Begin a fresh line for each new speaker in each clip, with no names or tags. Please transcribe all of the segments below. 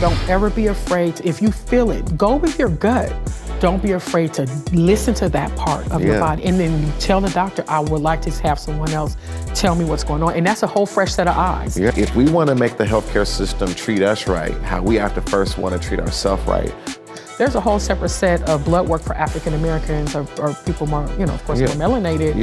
Don't ever be afraid. If you feel it, go with your gut. Don't be afraid to listen to that part of your body. And then you tell the doctor, I would like to have someone else tell me what's going on. And that's a whole fresh set of eyes.
Yeah. If we want to make the healthcare system treat us right, how we have to first want to treat ourselves right.
There's a whole separate set of blood work for African Americans or people more, of course, more melanated,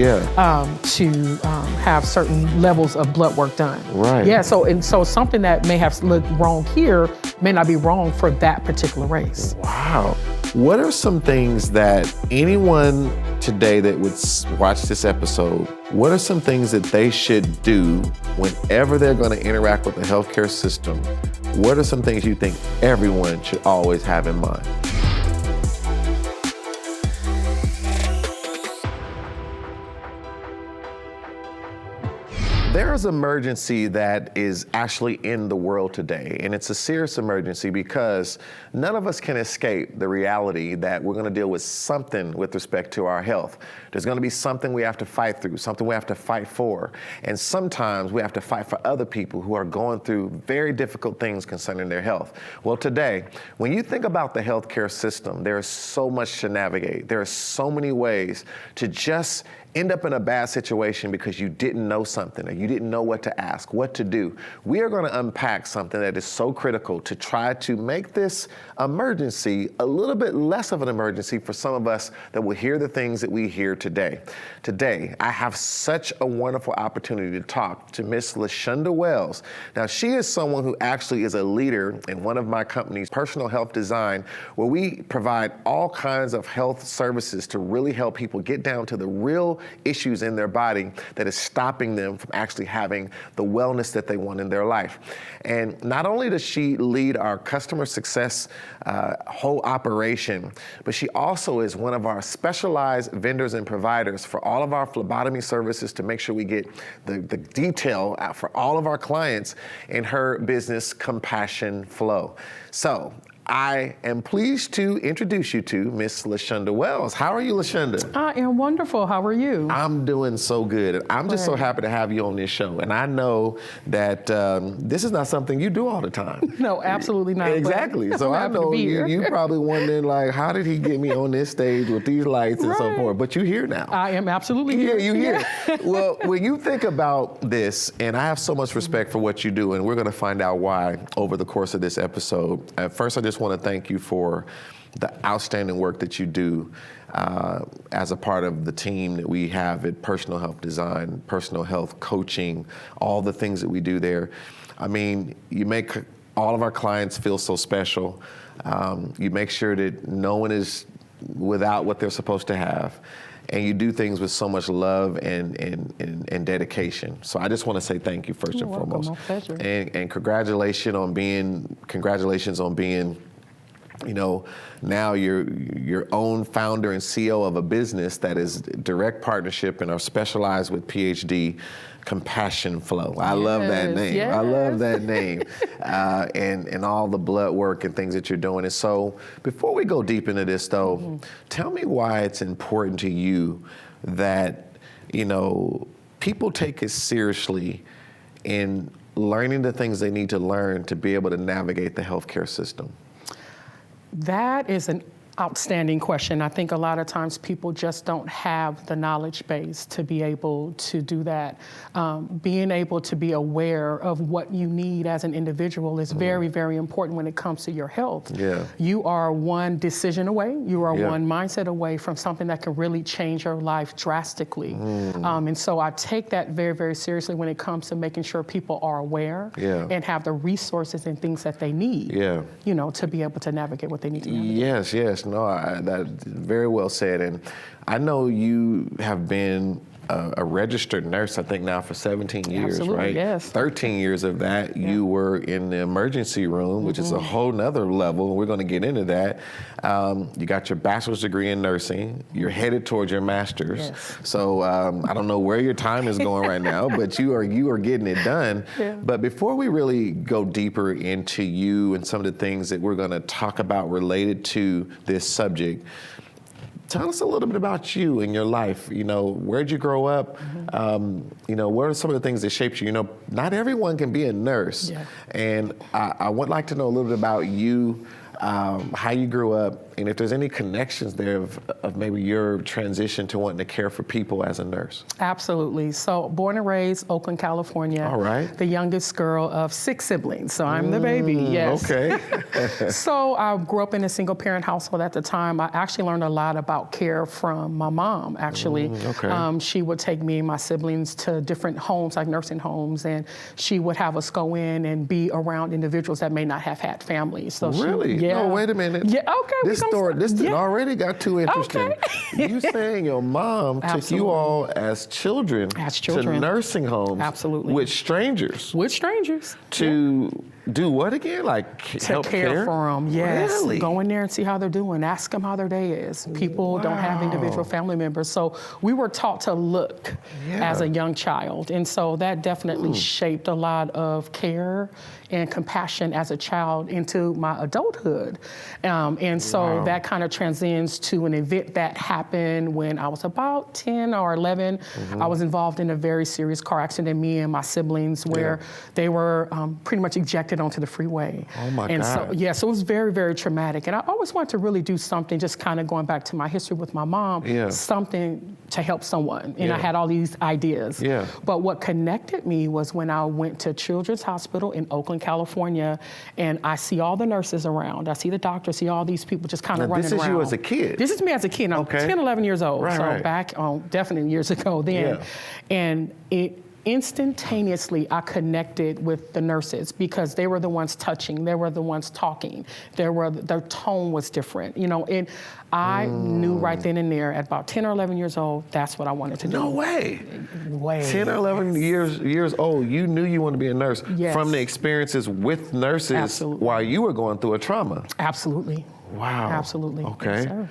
to have certain levels of blood work done.
Right.
Yeah. So something that may have looked wrong here may not be wrong for that particular race.
Wow. What are some things that anyone today that would watch this episode, what are some things that they should do whenever they're going to interact with the healthcare system? What are some things you think everyone should always have in mind? There is an emergency that is actually in the world today, and it's a serious emergency because none of us can escape the reality that we're going to deal with something with respect to our health. There's going to be something we have to fight through, something we have to fight for, and sometimes we have to fight for other people who are going through very difficult things concerning their health. Well, today, when you think about the healthcare system, there is so much to navigate. There are so many ways to just end up in a bad situation because you didn't know something or you didn't know what to ask, what to do. We are going to unpack something that is so critical to try to make this emergency a little bit less of an emergency for some of us that will hear the things that we hear today. Today, I have such a wonderful opportunity to talk to Miss LaShunda Wells. Now, she is someone who actually is a leader in one of my companies, Personal Health Design, where we provide all kinds of health services to really help people get down to the real issues in their body that is stopping them from actually having the wellness that they want in their life. And not only does she lead our customer success whole operation, but she also is one of our specialized vendors and providers for all of our phlebotomy services to make sure we get the detail out for all of our clients in her business, Compassion Flow. So I am pleased to introduce you to Miss LaShunda Wells. How are you, LaShunda?
I am wonderful. How are you?
I'm doing so good. I'm just so happy to have you on this show. And I know that this is not something you do all the time.
No, absolutely not.
Exactly. So I know you probably wondering, like, how did he get me on this stage with these lights and so forth? But you're here now.
I am absolutely here.
Yeah, you're here. Well, when you think about this, and I have so much respect for what you do, and we're going to find out why over the course of this episode. At first, I just want to thank you for the outstanding work that you do as a part of the team that we have at Personal Health Design, personal health coaching, all the things that we do there. I mean, you make all of our clients feel so special. You make sure that no one is without what they're supposed to have. And you do things with so much love and dedication. So I just want to say thank you first and foremost.
My pleasure.
And congratulations on being, now you're your own founder and CEO of a business that is direct partnership and are specialized with PhD Compassion Flow. I love that name.
Yes.
I love that name. And all the blood work and things that you're doing. And so before we go deep into this though, tell me why it's important to you that, people take it seriously in learning the things they need to learn to be able to navigate the healthcare system.
That is an outstanding question. I think a lot of times people just don't have the knowledge base to be able to do that. Being able to be aware of what you need as an individual is very, very important when it comes to your health.
Yeah.
You are one decision away, you are one mindset away from something that can really change your life drastically. And so I take that very, very seriously when it comes to making sure people are aware and have the resources and things that they need, to be able to navigate what they need to navigate.
Yes. No, that's very well said. And I know you have been a registered nurse, I think now for 17 years, right?
Yes.
13 years of that, you were in the emergency room, which is a whole nother level. We're going to get into that. You got your bachelor's degree in nursing. You're headed towards your master's.
Yes.
So I don't know where your time is going right now, but you are getting it done.
Yeah.
But before we really go deeper into you and some of the things that we're going to talk about related to this subject, Tell us a little bit about you and your life. Where'd you grow up? What are some of the things that shaped you? Not everyone can be a nurse.
Yeah.
And I would like to know a little bit about you, how you grew up, and if there's any connections there of maybe your transition to wanting to care for people as a nurse.
Absolutely. So born and raised Oakland, California.
All right.
The youngest girl of 6 siblings. So I'm the baby, yes.
Okay.
So I grew up in a single parent household at the time. I actually learned a lot about care from my mom, actually.
Okay.
She would take me and my siblings to different homes, like nursing homes, and she would have us go in and be around individuals that may not have had families. So
Really?
Yeah.
No, wait a minute.
Yeah, okay.
This already got too interesting.
Okay.
You saying your mom took you all as children to nursing homes.
Absolutely.
With strangers.
With strangers.
To do what again? Like help
care for them, yes.
Really?
Go in there and see how they're doing. Ask them how their day is. People don't have individual family members. So we were taught to look as a young child. And so that definitely shaped a lot of care and compassion as a child into my adulthood. And so that kind of transcends to an event that happened when I was about 10 or 11. I was involved in a very serious car accident, me and my siblings, where they were pretty much ejected onto the freeway.
Oh my
God. So it was very, very traumatic. And I always wanted to really do something, just kind of going back to my history with my mom, something to help someone. And I had all these ideas.
Yeah.
But what connected me was when I went to Children's Hospital in Oakland, California, and I see all the nurses around. I see the doctors, see all these people just kind of running around.
This is you as a kid?
This is me as a kid. I'm 10, 11 years old. Back definitely years ago then. And it instantaneously, I connected with the nurses because they were the ones touching, they were the ones talking, their tone was different, and I knew right then and there at about 10 or 11 years old, that's what I wanted to do.
No way. 10 or 11 years old, you knew you wanted to be a nurse from the experiences with nurses while you were going through a trauma.
Absolutely.
Wow.
Absolutely.
Okay.
Yes,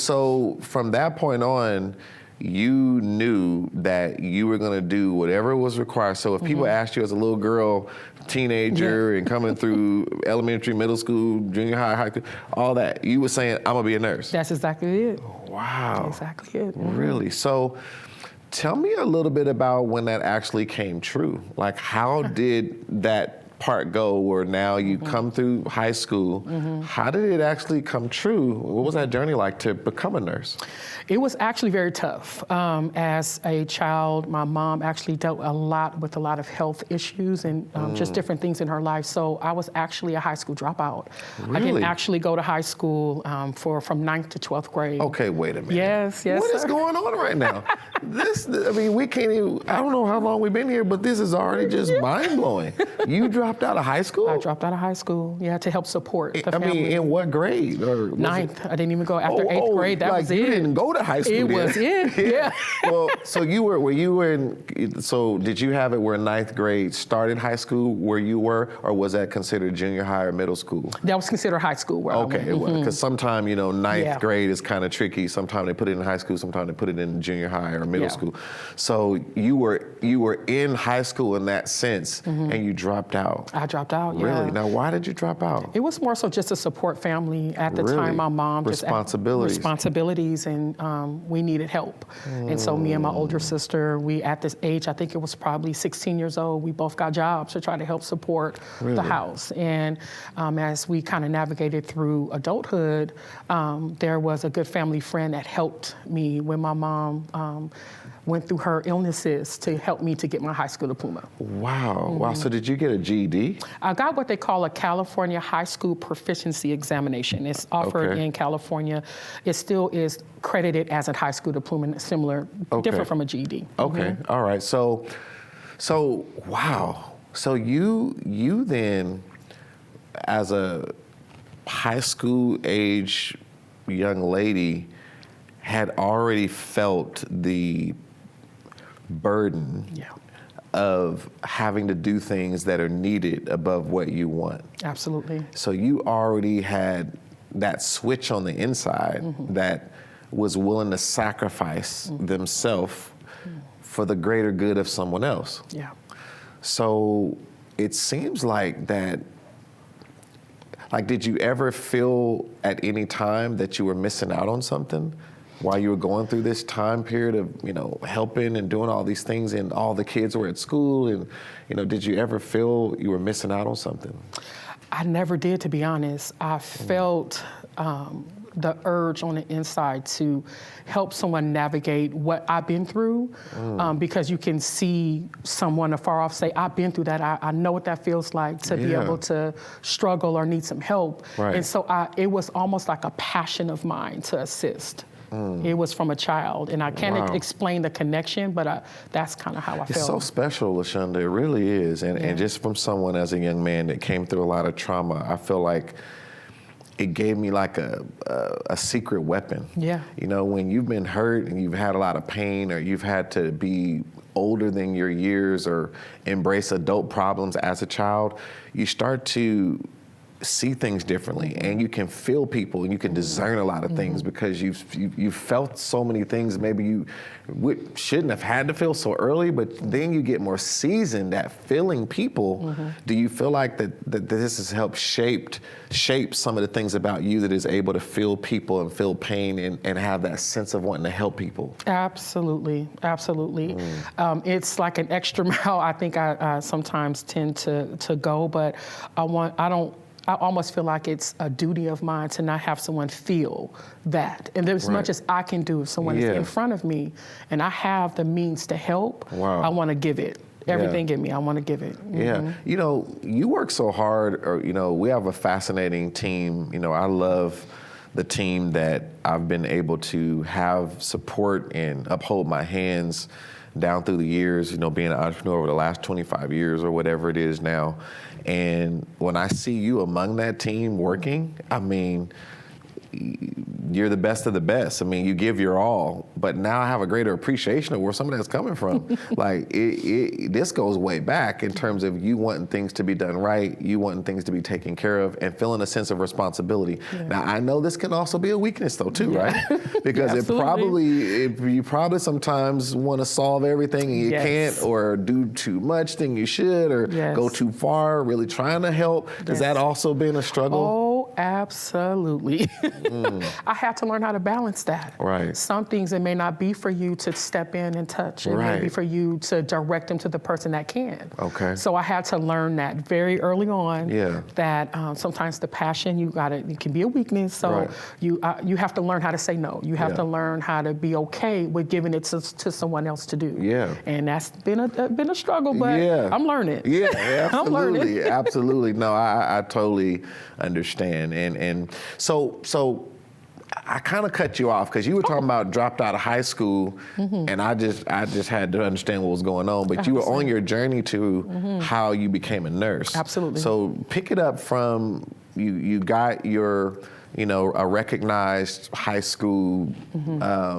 so from that point on, you knew that you were going to do whatever was required. So if people asked you as a little girl, teenager, and coming through elementary, middle school, junior high, high school, all that, you were saying, I'm going to be a nurse.
That's exactly it.
Wow.
That's exactly it.
Really? So tell me a little bit about when that actually came true. Like, how did that part go where now you come through high school? How did it actually come true? What was that journey like to become a nurse?
It was actually very tough. As a child, my mom actually dealt with a lot of health issues and just different things in her life. So I was actually a high school dropout.
Really?
I didn't actually go to high school from 9th to 12th grade.
Okay, wait a minute.
Yes,
What is going on right now? We can't even, I don't know how long we've been here, but this is already just mind-blowing. You dropped out of high school?
I dropped out of high school, to help support the family.
In what grade? Or
9th. I didn't even go after 8th grade. That was it.
You didn't go to high school.
It was it. Yeah.
Well, so did you have it where 9th grade started high school where you were, or was that considered junior high or middle school?
That was considered high school where I went.
It was, because sometimes, 9th grade is kind of tricky. Sometimes they put it in high school, sometimes they put it in junior high or middle school. So you were in high school in that sense, and you dropped out.
I dropped out,
Really? Now, why did you drop out?
It was more so just to support family. At the time, my mom responsibilities, and we needed help. And so me and my older sister, we at this age, I think it was probably 16 years old, we both got jobs to try to help support the house. And as we kind of navigated through adulthood, there was a good family friend that helped me when my mom went through her illnesses to help me to get my high school diploma.
Wow. Wow. So did you get a GED?
I got what they call a California High School Proficiency Examination. It's offered in California. It still is credited as a high school diploma, similar, different from a GED.
Okay. All right. So wow. So you then, as a high school age young lady, had already felt the burden of having to do things that are needed above what you want.
Absolutely.
So you already had that switch on the inside that was willing to sacrifice themselves for the greater good of someone else.
Yeah.
So it seems like that, did you ever feel at any time that you were missing out on something? while you were going through this time period of, helping and doing all these things, and all the kids were at school, and, did you ever feel you were missing out on something?
I never did, to be honest. I felt the urge on the inside to help someone navigate what I've been through, because you can see someone afar off say, I've been through that. I know what that feels like to be able to struggle or need some help.
Right.
And so it was almost like a passion of mine to assist. It was from a child, and I can't explain the connection, but that's kind of how I felt.
It's so special, LaShunda, it really is. And just from someone as a young man that came through a lot of trauma, I feel like it gave me like a secret weapon.
Yeah.
When you've been hurt and you've had a lot of pain, or you've had to be older than your years or embrace adult problems as a child, you start to see things differently, and you can feel people, and you can discern a lot of things because you've felt so many things maybe you shouldn't have had to feel so early, but then you get more seasoned at feeling people. Do you feel like that this has helped shape some of the things about you that is able to feel people and feel pain and have that sense of wanting to help people?
Absolutely. It's like an extra mile. I think I sometimes tend to go, but I almost feel like it's a duty of mine to not have someone feel that. And as much as I can do, if someone is in front of me and I have the means to help, I want to give it. Everything in me, I want to give it.
Yeah. You work so hard, or, we have a fascinating team. I love the team that I've been able to have support and uphold my hands down through the years, being an entrepreneur over the last 25 years or whatever it is now. And when I see you among that team working, I mean, you're the best of the best. I mean, you give your all, but now I have a greater appreciation of where some of that's coming from. Like, this goes way back in terms of you wanting things to be done right, you wanting things to be taken care of, and feeling a sense of responsibility. Now, I know this can also be a weakness, though, too, right? Because you probably sometimes want to solve everything and you can't, or do too much than you should, or go too far, really trying to help. Has that also been a struggle?
Oh, absolutely. I had to learn how to balance that.
Right.
Some things it may not be for you to step in and touch. It may be for you to direct them to the person that can.
Okay.
So I had to learn that very early on. That sometimes the passion it can be a weakness. So you have to learn how to say no. You have to learn how to be okay with giving it to someone else to do. And that's been a struggle, but I'm learning.
Absolutely.
I'm learning.
Absolutely. No, I totally understand. And so I kind of cut you off because you were talking about dropped out of high school, and I just had to understand what was going on. But you were on your journey to how you became a nurse.
Absolutely. So
pick it up from you got your a recognized high school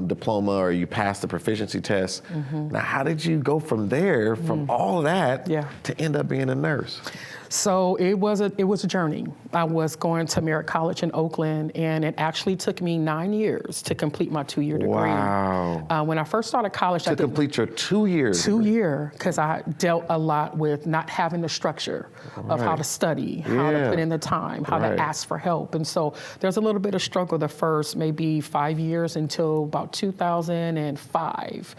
diploma, or you passed the proficiency test. Now, how did you go from there, from all of that, to end up being a nurse?
So it was a journey. I was going to Merritt College in Oakland, and it actually took me 9 years to complete my 2-year degree.
Wow.
When I first started college,
to complete your 2-year degree.
2-year, because I dealt a lot with not having the structure of how to study, how to put in the time, how to ask for help. And so there's a little bit of struggle the first maybe 5 years until about 2005.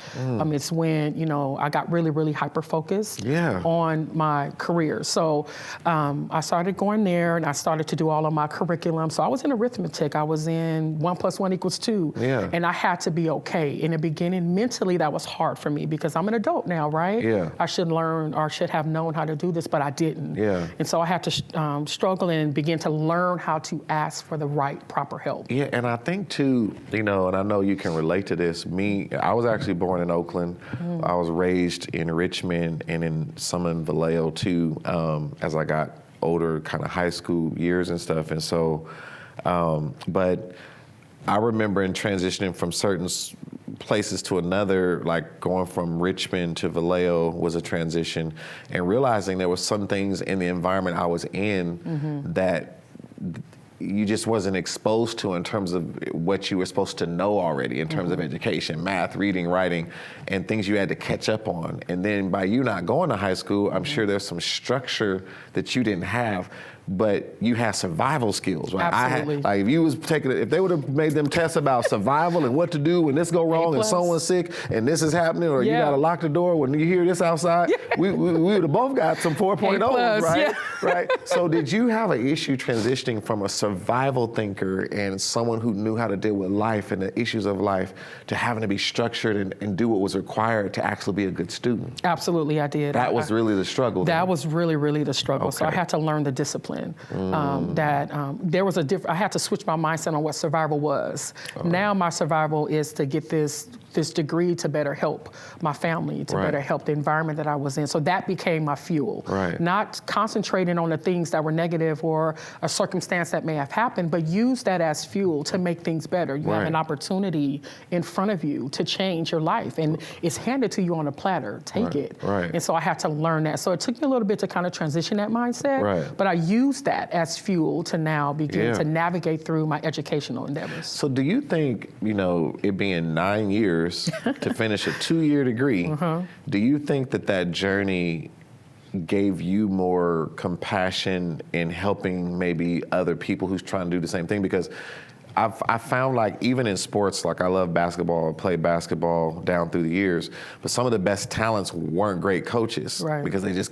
It's when, I got really, really hyper-focused on my career. So I started going there, and I started to do all of my curriculum. So I was in arithmetic. I was in 1 + 1 = 2. And I had to be okay. In the beginning, mentally, that was hard for me because I'm an adult now, right? I should learn, or should have known how to do this, but I didn't. And so I had to struggle and begin to learn how to ask for the right, proper help.
And I think too, and I know you can relate to this. I was actually born in Oakland. I was raised in Richmond and in some in Vallejo too, as I got older, kind of high school years and stuff. And so, but I remember in transitioning from certain places to another, like going from Richmond to Vallejo was a transition, and realizing there was some things in the environment I was in that you just wasn't exposed to in terms of what you were supposed to know already in terms of education, math, reading, writing, and things you had to catch up on. And then by you not going to high school, I'm sure there's some structure that you didn't have. but you had survival skills, right?
Absolutely.
Like if you was taking it, if they would have made them tests about survival and what to do when this go wrong and someone's sick and this is happening, or you gotta lock the door when you hear this outside, we would have both got some 4.0s, right? Right. So did you have an issue transitioning from a survival thinker and someone who knew how to deal with life and the issues of life to having to be structured and do what was required to actually be a good student?
Absolutely, I did.
That was really the struggle.
That was really, really the struggle. So I had to learn the discipline. There was I had to switch my mindset on what survival was. Now my survival is to get this degree to better help my family, to better help the environment that I was in. So that became my fuel. Not concentrating on the things that were negative or a circumstance that may have happened, but use that as fuel to make things better. You have an opportunity in front of you to change your life, and it's handed to you on a platter. Take it. And so I had to learn that. So it took me a little bit to kind of transition that mindset, but I used that as fuel to now begin to navigate through my educational endeavors.
So do you think, it being 9 years to finish a 2-year degree, do you think that journey gave you more compassion in helping maybe other people who's trying to do the same thing? Because I found, like, even in sports, like I love basketball, I played basketball down through the years, but some of the best talents weren't great coaches because they just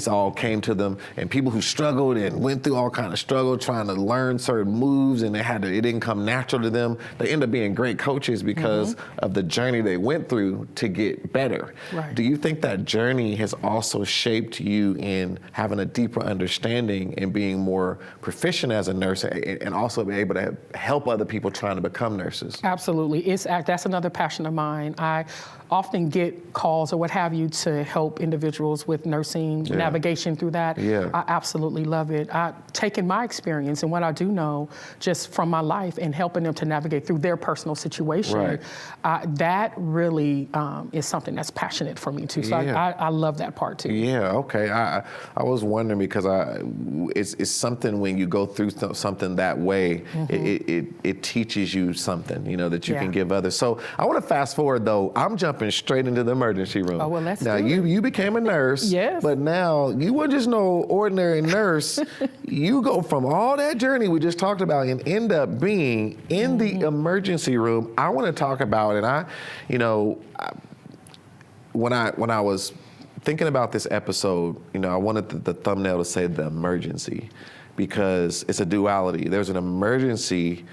all came to them, and people who struggled and went through all kind of struggle trying to learn certain moves, and it didn't come natural to them. They end up being great coaches because of the journey they went through to get better. Do you think that journey has also shaped you in having a deeper understanding and being more proficient as a nurse, and also be able to help other people trying to become nurses?
Absolutely. That's another passion of mine. I often get calls or what have you to help individuals with nursing, navigation through that. I absolutely love it. I've taken my experience and what I do know just from my life and helping them to navigate through their personal situation. That really is something that's passionate for me too. So I love that part too.
Okay. I was wondering because it's something when you go through something that way, it teaches you something, that you can give others. So I want to fast forward though. I'm jumping straight into the emergency room.
Oh, well, let's
now
do it.
You became a nurse, but now you weren't just no ordinary nurse. You go from all that journey we just talked about and end up being in the emergency room. I want to talk about it. When I was thinking about this episode, I wanted the thumbnail to say the emergency, because it's a duality. There's an emergency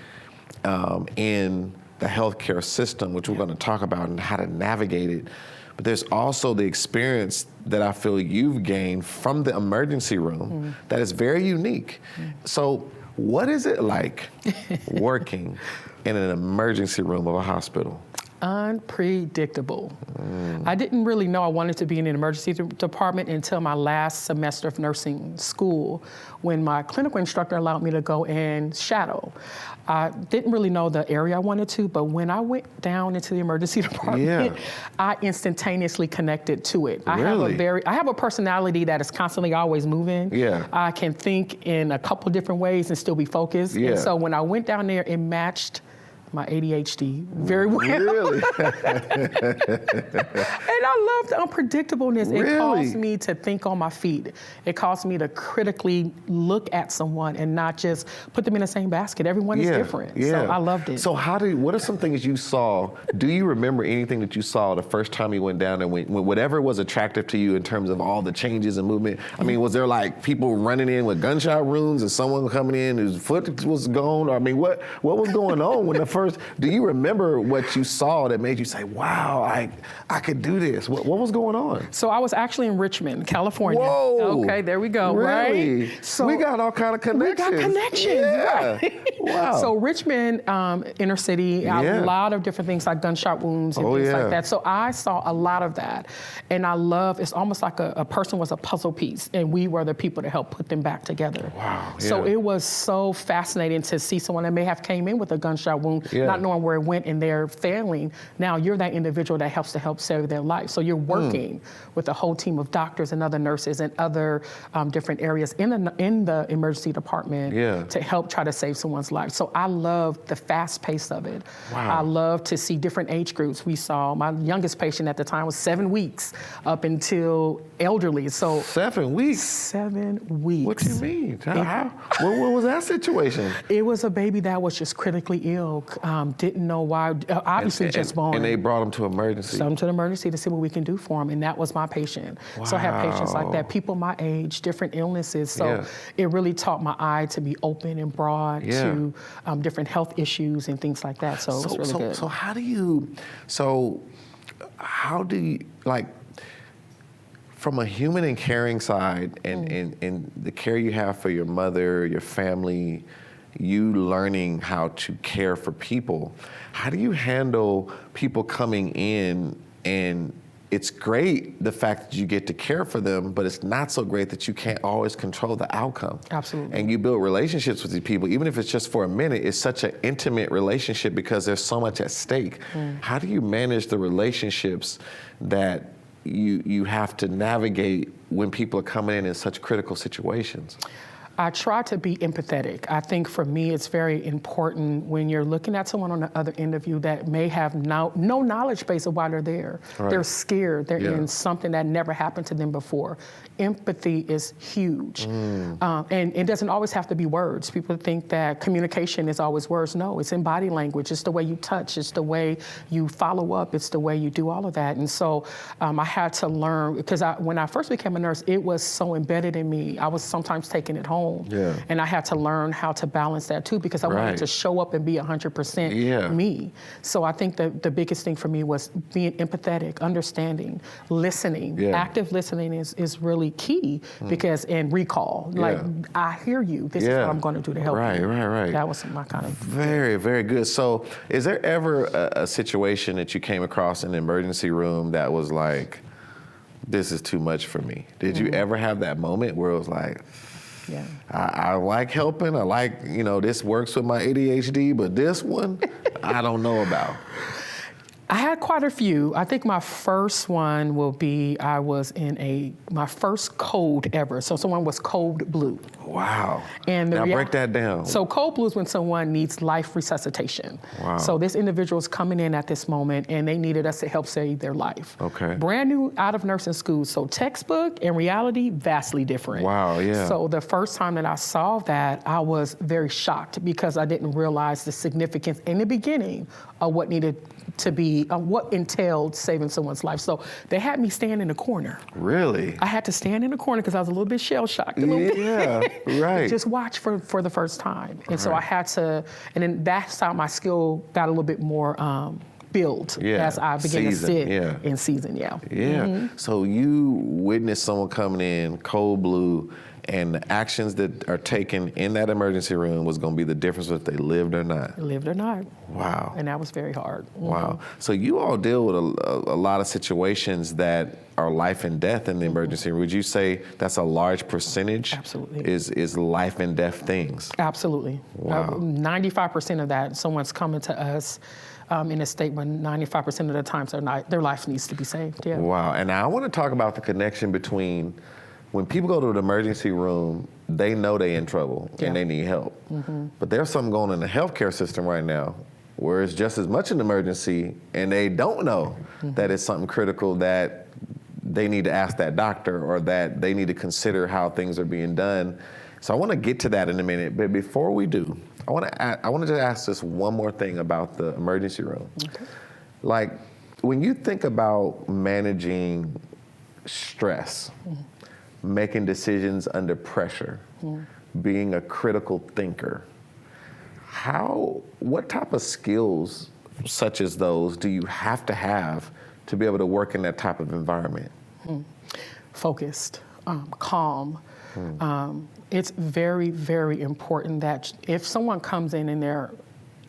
in the healthcare system, which we're going to talk about and how to navigate it. But there's also the experience that I feel you've gained from the emergency room that is very unique. So what is it like working in an emergency room of a hospital?
Unpredictable. I didn't really know I wanted to be in an emergency department until my last semester of nursing school, when my clinical instructor allowed me to go and shadow. I didn't really know the area I wanted to, but when I went down into the emergency department, I instantaneously connected to it. I have a personality that is constantly always moving. I can think in a couple different ways and still be focused. And so when I went down there, it matched my ADHD very well.
Really?
And I love the unpredictableness. It caused me to think on my feet. It caused me to critically look at someone and not just put them in the same basket. Everyone is different. So I loved it.
So what are some things you saw? Do you remember anything that you saw the first time you went down and whatever was attractive to you in terms of all the changes and movement? I mean, was there like people running in with gunshot wounds and someone coming in whose foot was gone? Or, I mean, what was going on when the first, do you remember what you saw that made you say, wow, I could do this? What was going on?
So I was actually in Richmond, California.
Whoa.
Okay, there we go.
Really?
Right? So
we got all kind of connections.
We got connections. Right?
Wow.
So Richmond, inner city, a lot of different things like gunshot wounds and things like that. So I saw a lot of that. And it's almost like a person was a puzzle piece and we were the people to help put them back together.
Wow.
So it was so fascinating to see someone that may have came in with a gunshot wound not knowing where it went, and they're failing. Now you're that individual that helps to help save their life. So you're working with a whole team of doctors and other nurses and other different areas in the emergency department to help try to save someone's life. So I love the fast pace of it. I love to see different age groups. We saw my youngest patient at the time was 7 weeks up until elderly. So
7 weeks?
7 weeks.
What do you mean? What was that situation?
It was a baby that was just critically ill, didn't know why, obviously just born.
And they brought him to emergency?
Sent him to the emergency to see what we can do for him, and that was my patient. Wow. So I have patients like that, people my age, different illnesses. So it really taught my eye to be open and broad to different health issues and things like that. So it was really good.
So how do you, like, from a human and caring side, and the care you have for your mother, your family, you learning how to care for people, how do you handle people coming in, and it's great the fact that you get to care for them, but it's not so great that you can't always control the outcome.
Absolutely.
And you build relationships with these people, even if it's just for a minute. It's such an intimate relationship because there's so much at stake. How do you manage the relationships that you have to navigate when people are coming in such critical situations?
I try to be empathetic. I think for me, it's very important when you're looking at someone on the other end of you that may have no knowledge base of why they're there. Right. They're scared. They're in something that never happened to them before. Empathy is huge. And it doesn't always have to be words. People think that communication is always words. No, it's in body language. It's the way you touch. It's the way you follow up. It's the way you do all of that. And so I had to learn, because when I first became a nurse, it was so embedded in me. I was sometimes taking it home. And I had to learn how to balance that too, because I wanted to show up and be 100% me. So I think the biggest thing for me was being empathetic, understanding, listening. Active listening is really key, because, and recall, like, I hear you, this is what I'm going to do to help you. Right. That was my kind of...
Very, very good. So is there ever a situation that you came across in the emergency room that was like, this is too much for me? Did you ever have that moment where it was like, I like helping, I like, this works with my ADHD, but this one, I don't know about?
I had quite a few. I think my first one will be, I was in my first code ever. So someone was code blue.
Wow.
And
now break that down.
So code blue is when someone needs life resuscitation.
Wow.
So this individual is coming in at this moment, and they needed us to help save their life.
Okay.
Brand new out of nursing school. So textbook and reality, vastly different.
Wow, yeah.
So the first time that I saw that, I was very shocked, because I didn't realize the significance in the beginning of what needed to be, what entailed saving someone's life. So they had me stand in the corner.
Really?
I had to stand in the corner because I was a little bit shell-shocked.
Right.
Just watch for the first time. And so I had to, and then that's how my skill got a little bit more built as I began to sit in season.
So you witnessed someone coming in cold blue, and the actions that are taken in that emergency room was going to be the difference if they lived or not.
Lived or not.
Wow.
And that was very hard.
Wow. So you all deal with a lot of situations that are life and death in the emergency room. Would you say that's a large percentage?
Absolutely.
Is life and death things?
Absolutely.
Wow.
95% of that, someone's coming to us in a state where 95% of the times their life needs to be saved.
Wow. And now I want to talk about the connection between when people go to the emergency room, they know they're in trouble and they need help. But there's something going on in the healthcare system right now where it's just as much an emergency, and they don't know that it's something critical that they need to ask that doctor, or that they need to consider how things are being done. So I want to get to that in a minute, but before we do, I want to ask just one more thing about the emergency room. Okay. Like, when you think about managing stress, making decisions under pressure, being a critical thinker, what type of skills such as those do you have to be able to work in that type of environment?
Focused, calm. It's very, very important that if someone comes in and they're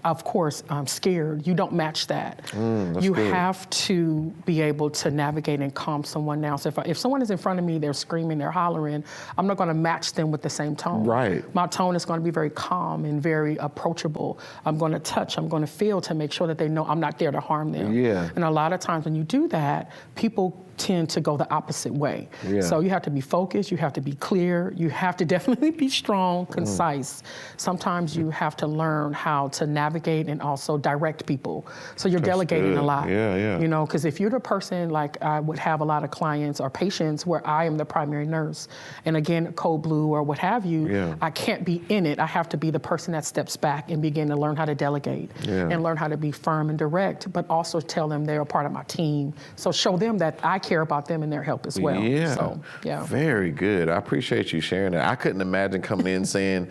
of course, scared. You don't match that. You
good.
have to be able to navigate and calm someone down. So if someone is in front of me, they're screaming, they're hollering, I'm not going to match them with the same tone.
Right.
My tone is going to be very calm and very approachable. I'm going to touch, I'm going to feel to make sure that they know I'm not there to harm them.
Yeah.
And a lot of times when you do that, people tend to go the opposite way.
Yeah.
So you have to be focused, you have to be clear, you have to definitely be strong, concise. Sometimes you have to learn how to navigate and also direct people. So you're delegating a lot.
Yeah.
You know, because if you're the person, like I would have a lot of clients or patients where I am the primary nurse, and again, code blue or what have you, I can't be in it. I have to be the person that steps back and begin to learn how to delegate and learn how to be firm and direct, but also tell them they're a part of my team. So show them that I care about them and their help as well.
Yeah.
So, yeah.
Very good. I appreciate you sharing that. I couldn't imagine coming in saying,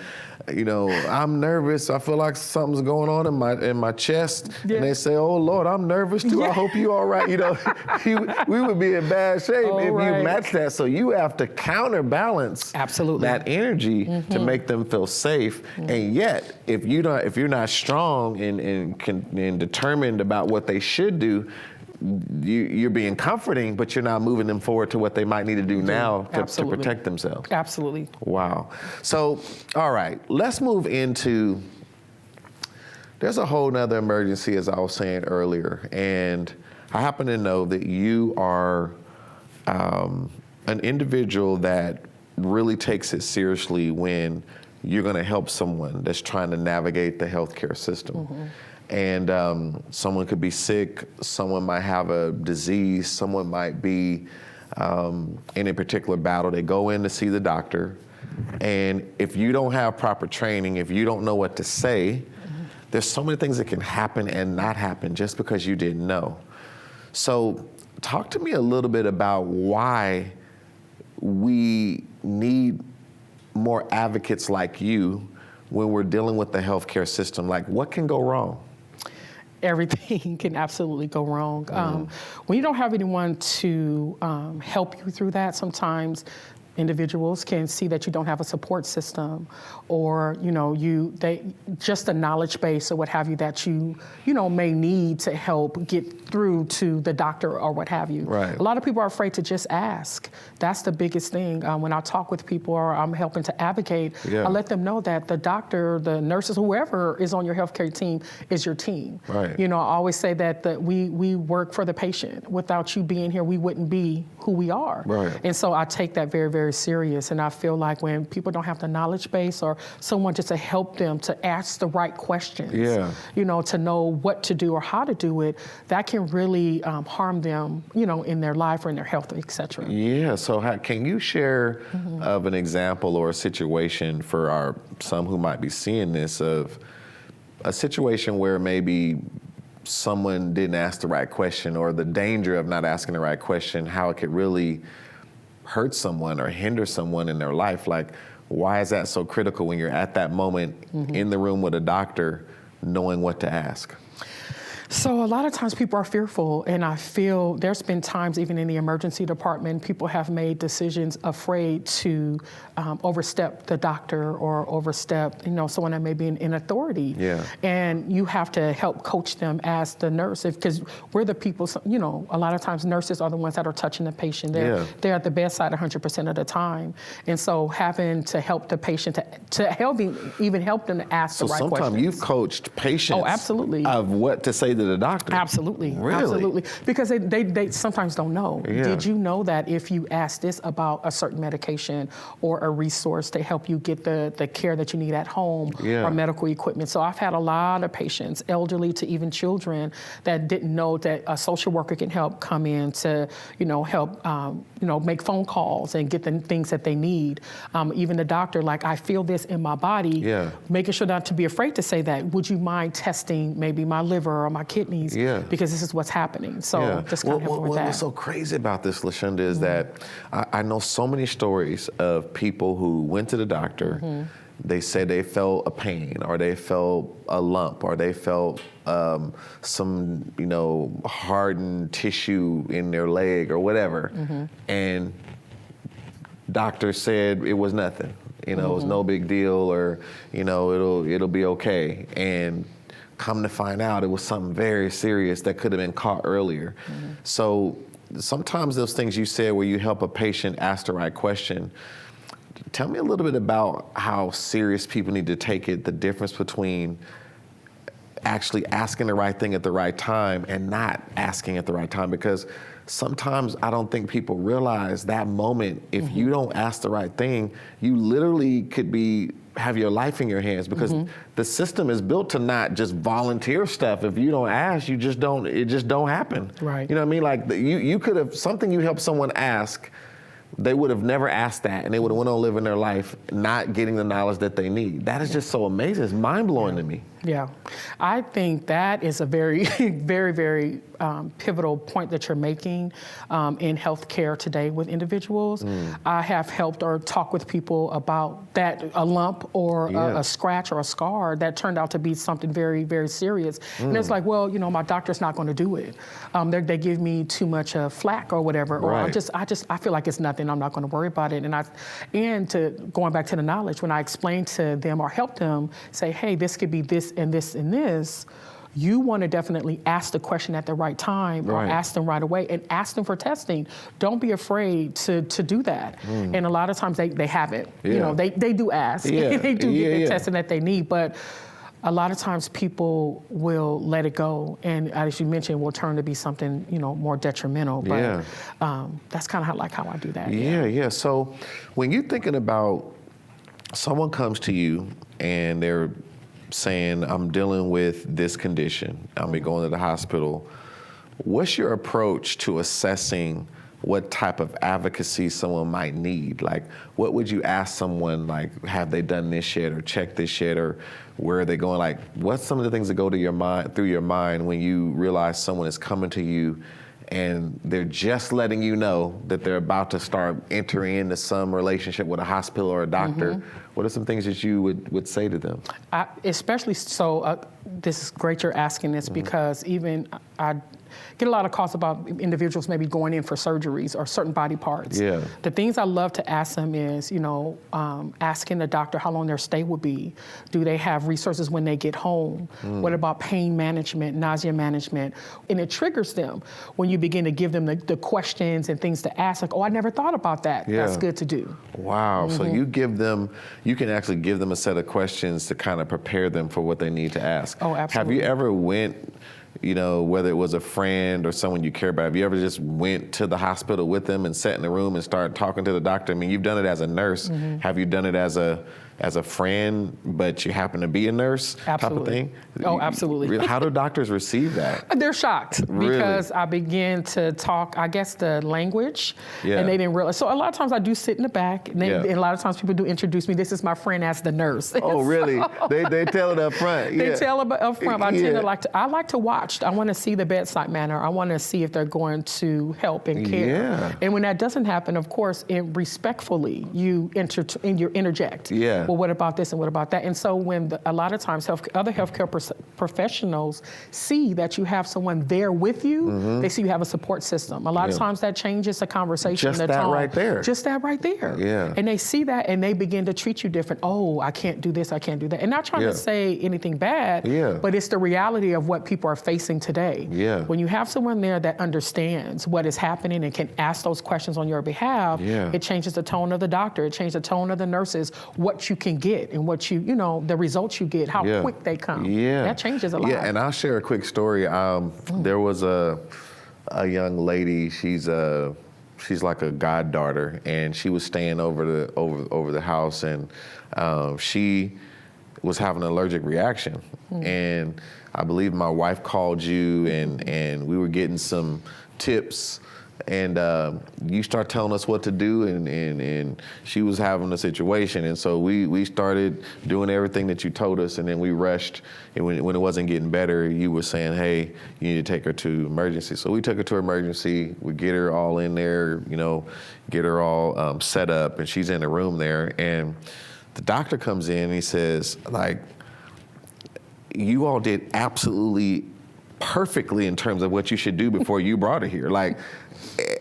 you know, I'm nervous. I feel like something's going on in my chest.
Yeah.
And they say, oh, Lord, I'm nervous too. I hope you all right. You know, we would be in bad shape if you match that. So you have to counterbalance that energy to make them feel safe. And yet, if you're not strong and determined about what they should do, you're being comforting, but you're not moving them forward to what they might need to do now to protect themselves.
Absolutely.
Wow. So, all right, let's move into, there's a whole nother emergency, as I was saying earlier, and I happen to know that you are an individual that really takes it seriously when you're going to help someone that's trying to navigate the healthcare system. And someone could be sick, someone might have a disease, someone might be in a particular battle. They go in to see the doctor, and if you don't have proper training, if you don't know what to say, there's so many things that can happen and not happen just because you didn't know. So talk to me a little bit about why we need more advocates like you when we're dealing with the healthcare system. Like, what can go wrong?
Everything can absolutely go wrong. When you don't have anyone to help you through that, sometimes individuals can see that you don't have a support system, or just a knowledge base or what have you that you may need to help get through to the doctor or what have you.
Right.
A lot of people are afraid to just ask. That's the biggest thing. When I talk with people or I'm helping to advocate, I let them know that the doctor, the nurses, whoever is on your healthcare team is your team.
Right.
I always say that we work for the patient. Without you being here, we wouldn't be who we are.
Right.
And so I take that very, very serious. And I feel like when people don't have the knowledge base or someone just to help them to ask the right questions, to know what to do or how to do it, that can really harm them, in their life or in their health, et cetera.
Yeah, so can you share of an example or a situation for some who might be seeing this, of a situation where maybe someone didn't ask the right question, or the danger of not asking the right question, how it could really hurt someone or hinder someone in their life? Like, why is that so critical when you're at that moment in the room with a doctor, knowing what to ask?
So a lot of times people are fearful, and I feel there's been times even in the emergency department, people have made decisions afraid to overstep the doctor or overstep, someone that may be in authority. Yeah. And you have to help coach them as the nurse, because we're the people, a lot of times nurses are the ones that are touching the patient. They're at the bedside 100% of the time. And so having to help the patient to help even help them to ask the right questions. So
sometimes you've coached patients
absolutely.
Of what to say to the doctor.
Absolutely.
Really?
Absolutely. Because they sometimes don't know.
Yeah.
Did you know that if you ask this about a certain medication or a resource to help you get the care that you need at home or medical equipment? So I've had a lot of patients, elderly to even children, that didn't know that a social worker can help come in to, help, make phone calls and get the things that they need. Even the doctor, like, I feel this in my body, making sure not to be afraid to say that. Would you mind testing maybe my liver or my kidneys? Because this is what's happening. So just kind of help with that.
What's so crazy about this, LaShunda, is that I know so many stories of people who went to the doctor. They said they felt a pain, or they felt a lump, or they felt some, hardened tissue in their leg or whatever. And doctor said it was nothing. It was no big deal, or, it'll be okay. And come to find out it was something very serious that could have been caught earlier. So sometimes those things you said where you help a patient ask the right question, tell me a little bit about how serious people need to take it, the difference between actually asking the right thing at the right time and not asking at the right time, because sometimes I don't think people realize that moment, if you don't ask the right thing, you literally could have your life in your hands, because the system is built to not just volunteer stuff. If you don't ask, it just don't happen.
Right.
You know what I mean? Like you could have, something you help someone ask, they would have never asked that, and they would have went on living their life not getting the knowledge that they need. That is just so amazing. It's mind-blowing to me.
Yeah, I think that is a very, very, very pivotal point that you're making in healthcare today with individuals. I have helped or talked with people about that, a lump or a scratch or a scar that turned out to be something very, very serious. And it's like, well, my doctor's not going to do it. They give me too much flack or whatever, or I feel like it's nothing. I'm not going to worry about it. And going back to the knowledge, when I explain to them or help them say, hey, this could be this and this and this, you want to definitely ask the question at the right time, or ask them right away, and ask them for testing. Don't be afraid to do that. And a lot of times they haven't. They do ask. They do get the testing that they need, but a lot of times people will let it go, and as you mentioned, will turn to be something more detrimental. But that's kind of how I do that.
Yeah. So when you're thinking about someone comes to you and they're saying, I'm dealing with this condition, I'll be going to the hospital, what's your approach to assessing what type of advocacy someone might need? Like, what would you ask someone, like, have they done this yet, or checked this yet, or where are they going? Like, what's some of the things that go to your mind, through your mind, when you realize someone is coming to you and they're just letting you know that they're about to start entering into some relationship with a hospital or a doctor? What are some things that you would say to them?
Especially so, this is great you're asking this, because even I get a lot of calls about individuals maybe going in for surgeries or certain body parts.
Yeah.
The things I love to ask them is, asking the doctor how long their stay will be. Do they have resources when they get home? What about pain management, nausea management? And it triggers them when you begin to give them the questions and things to ask, like, oh, I never thought about that. That's good to do.
Wow. So you can actually give them a set of questions to kind of prepare them for what they need to ask.
Oh, absolutely.
Have you ever went, whether it was a friend or someone you care about, have you ever just went to the hospital with them and sat in the room and started talking to the doctor? I mean, you've done it as a nurse. Have you done it as a friend, but you happen to be a nurse?
Absolutely.
Type of thing?
Oh, absolutely.
How do doctors receive that?
They're shocked,
Really?
because I begin to talk, I guess, the language, and they didn't realize. So a lot of times I do sit in the back, and a lot of times people do introduce me. This is my friend as the nurse.
Oh, really? They tell it up front.
They tell it up front. I like to watch. I want to see the bedside manner. I want to see if they're going to help and care.
Yeah.
And when that doesn't happen, of course, respectfully, you interject.
Yeah.
Well, what about this and what about that? And so when a lot of times other healthcare professionals see that you have someone there with you, they see you have a support system. A lot of times that changes the conversation.
Just that right there.
Just that right there.
Yeah.
And they see that and they begin to treat you different. Oh, I can't do this, I can't do that. And not trying to say anything bad, but it's the reality of what people are facing today.
Yeah.
When you have someone there that understands what is happening and can ask those questions on your behalf, it changes the tone of the doctor, it changes the tone of the nurses, what you can get and what the results you get, how quick they come.
Yeah.
That changes a lot.
Yeah, and I'll share a quick story. There was a young lady, she's like a goddaughter, and she was staying over the house, and she was having an allergic reaction. And I believe my wife called you, and we were getting some tips, and you start telling us what to do, and she was having a situation, and so we started doing everything that you told us, and then we rushed, and when it wasn't getting better, you were saying, hey, you need to take her to emergency. So we took her to emergency, we get her all in there, get her all set up, and she's in the room there, and the doctor comes in and he says, like, you all did absolutely perfectly in terms of what you should do before you brought her here. Like,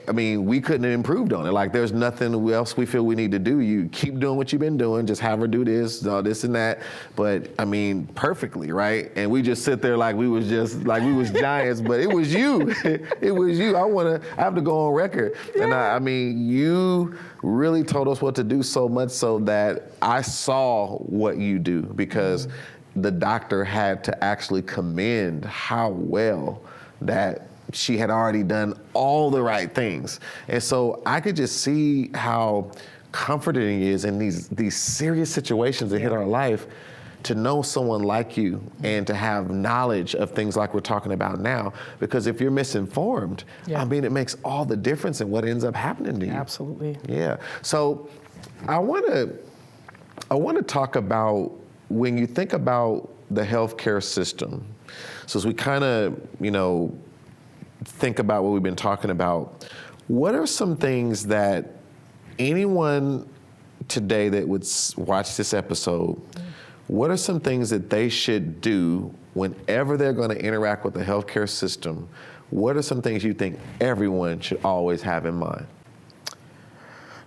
I mean, we couldn't have improved on it. Like, there's nothing else we feel we need to do. You keep doing what you've been doing. Just have her do this and that. But I mean, perfectly, right? And we just sit there like we was giants. But it was you. It was you. I have to go on record. Yeah. And I mean, you really told us what to do, so much so that I saw what you do, because the doctor had to actually commend how well that she had already done all the right things. And so I could just see how comforting it is in these serious situations that hit our life, to know someone like you and to have knowledge of things like we're talking about now. Because if you're misinformed, I mean, it makes all the difference in what ends up happening to you.
Absolutely.
Yeah. So I want to talk about, when you think about the healthcare system, so as we kind of, think about what we've been talking about, what are some things that anyone today that would watch this episode, what are some things that they should do whenever they're going to interact with the healthcare system? What are some things you think everyone should always have in mind?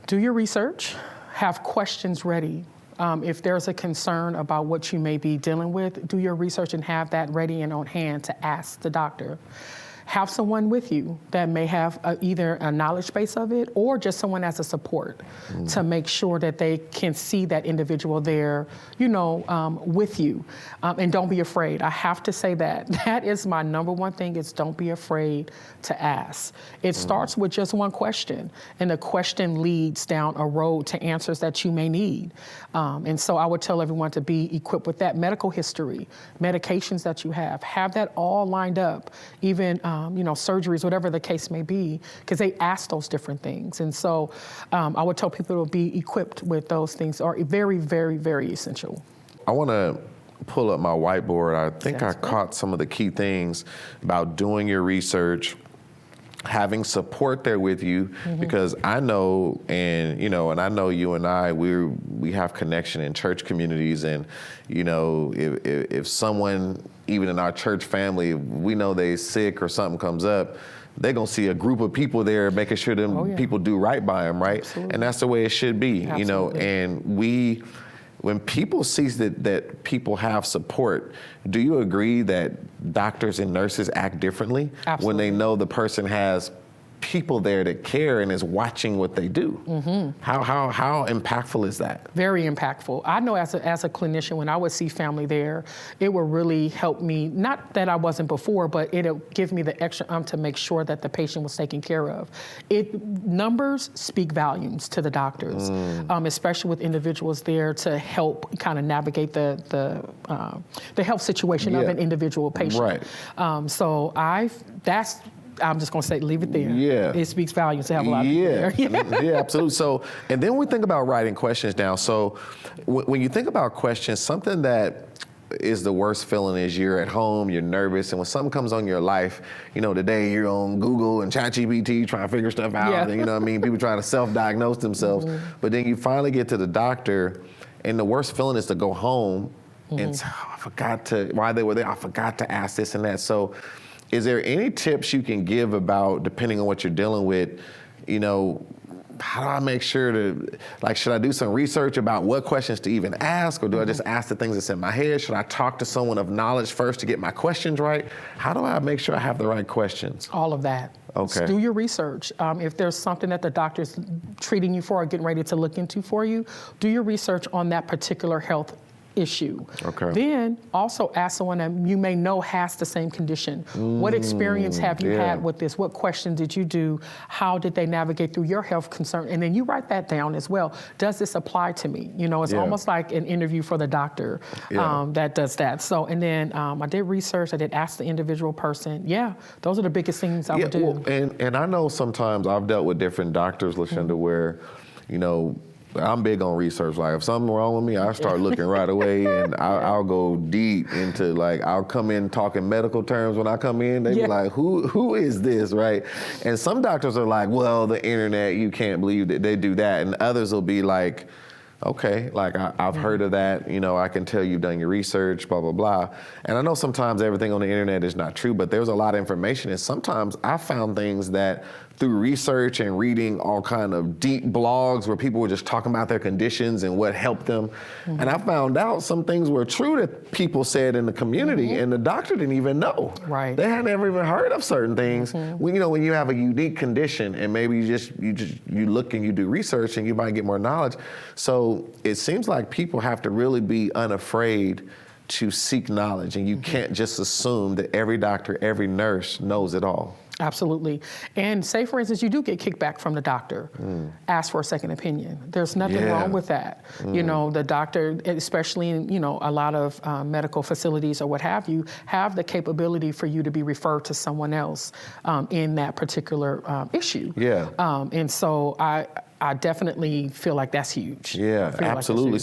Do your research, have questions ready. If there's a concern about what you may be dealing with, do your research and have that ready and on hand to ask the doctor. Have someone with you that may have either a knowledge base of it, or just someone as a support to make sure that they can see that individual there, with you. And don't be afraid. I have to say that is my number one thing, is don't be afraid to ask. It starts with just one question, and the question leads down a road to answers that you may need. And so I would tell everyone to be equipped with that medical history, medications that you have that all lined up, even surgeries, whatever the case may be, because they ask those different things. And so I would tell people to be equipped with those things are very, very, very essential.
I want to pull up my whiteboard. I think I caught some of the key things about doing your research, having support there with you, because I know, and I know you and I, we have connection in church communities, and if someone, even in our church family, we know they sick or something comes up, they're gonna see a group of people there making sure them people do right by them, right? Absolutely. And that's the way it should be, and when people see that people have support, do you agree that doctors and nurses act differently? Absolutely. When they know the person has people there that care and is watching what they do? How impactful is that? Very impactful. I know as a clinician, when I would see family there, it would really help me, not that I wasn't before, but it'll give me the extra to make sure that the patient was taken care of. Numbers speak volumes to the doctors, especially with individuals there to help kind of navigate the health situation of an individual patient. Right. I'm just going to say, leave it there. Yeah. It speaks volumes to have a lot of people there. Yeah, absolutely. So, and then we think about writing questions down. So when you think about questions, something that is the worst feeling is you're at home, you're nervous, and when something comes on your life, today you're on Google and ChatGPT trying to figure stuff out, and, people trying to self-diagnose themselves. But then you finally get to the doctor, and the worst feeling is to go home and say, I forgot to ask this and that. So is there any tips you can give about, depending on what you're dealing with, how do I make sure to, should I do some research about what questions to even ask, or do I just ask the things that's in my head? Should I talk to someone of knowledge first to get my questions right? How do I make sure I have the right questions? All of that. Okay. Do your research. If there's something that the doctor's treating you for or getting ready to look into for you, do your research on that particular health issue. Okay. Then also ask someone that you may know has the same condition. What experience have you had with this? What questions did you do? How did they navigate through your health concern? And then you write that down as well. Does this apply to me? It's almost like an interview for the doctor that does that. So, and then I did research. I did ask the individual person. Yeah, those are the biggest things I would do. Well, and I know sometimes I've dealt with different doctors, LaShunda, where, I'm big on research. Like, if something wrong with me, I start looking right away, and I'll go deep into, I'll come in talking medical terms when I come in. They be like, who is this, right? And some doctors are like, well, the internet, you can't believe that they do that. And others will be like, Okay, like I've heard of that, I can tell you've done your research, blah, blah, blah. And I know sometimes everything on the internet is not true, but there's a lot of information. And sometimes I found things that through research and reading all kind of deep blogs where people were just talking about their conditions and what helped them. And I found out some things were true that people said in the community and the doctor didn't even know.
Right.
They had never even heard of certain things. When you have a unique condition and maybe you look and you do research and you might get more knowledge. So it seems like people have to really be unafraid to seek knowledge, and you can't just assume that every doctor, every nurse knows it all.
Absolutely. And say, for instance, you do get kickback from the doctor, ask for a second opinion. There's nothing wrong with that. The doctor, especially in, a lot of medical facilities or what have you, have the capability for you to be referred to someone else in that particular issue.
Yeah.
And so I definitely feel like that's huge.
Yeah, absolutely.
Like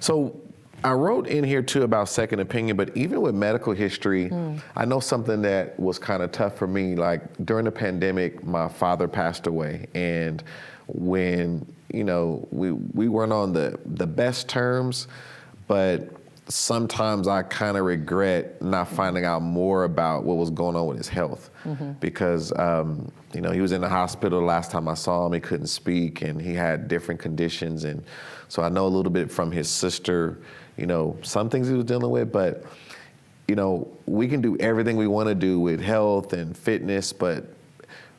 So I wrote in here too about second opinion, but even with medical history, I know something that was kind of tough for me. Like during the pandemic, my father passed away, and when we weren't on the best terms, but sometimes I kind of regret not finding out more about what was going on with his health, because he was in the hospital the last time I saw him. He couldn't speak, and he had different conditions, and so I know a little bit from his sister. Some things he was dealing with, but, we can do everything we want to do with health and fitness, but